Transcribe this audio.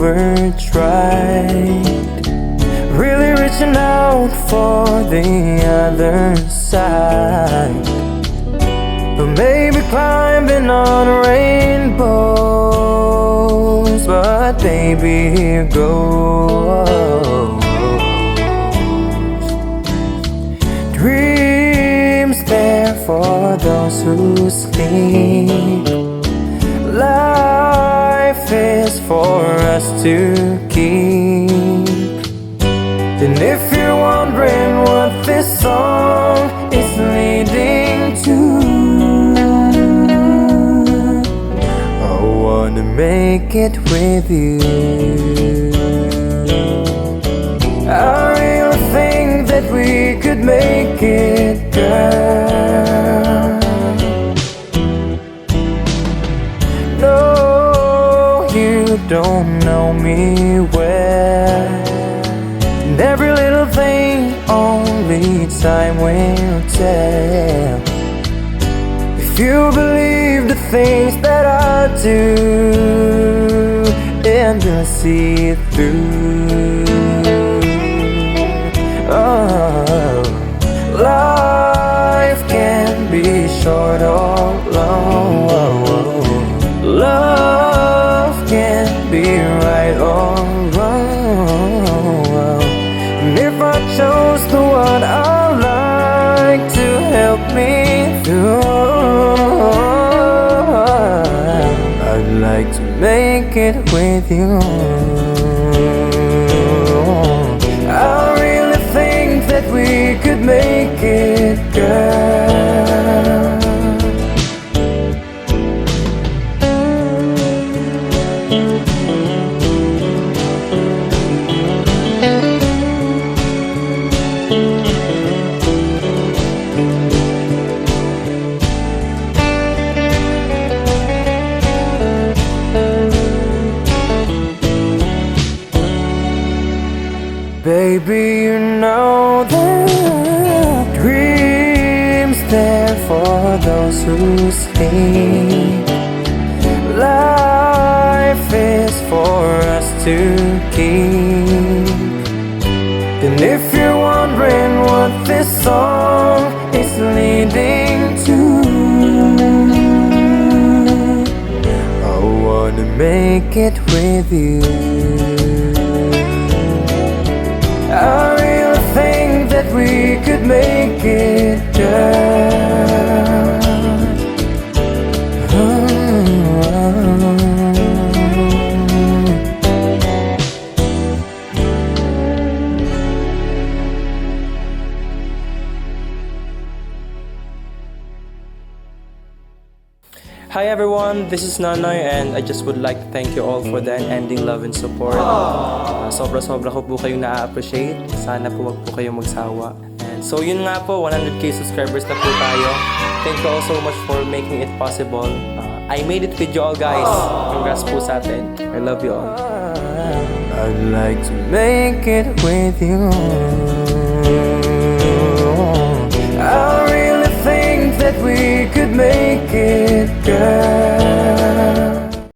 never tried really reaching out for the other side, but maybe climbing on rainbows. But baby, here goes. Dreams there for those who sleep. Life is for us to keep. And if you're wondering what this song is leading to, I wanna make it with you. I really think that we could make it, girl. No, you don't know me well, and every little thing only time will tell. If you believe the things that I do, and you'll see it through. Oh, life can be short or long. Love can be right or wrong. And if I chose the one I like to help me through, I'd like to make it with you. I really think that we could make it, girl. Baby, you know that dreams there for those who sleep. Life is for us to keep. And if you're wondering what this song is leading to, I wanna make it with you. I really think that we could make it, girl. Hi everyone, this is Nonoy and I just would like to thank you all for the unending love and support. Sobra-sobra ko po kayong na-appreciate. Sana po wag po kayong magsawa. And so yun nga po, 100k subscribers na po tayo. Thank you all so much for making it possible. I made it with you all, guys. Congrats po sa atin. I love you all. I'd like to make it with you. I really think that we could make it, girl.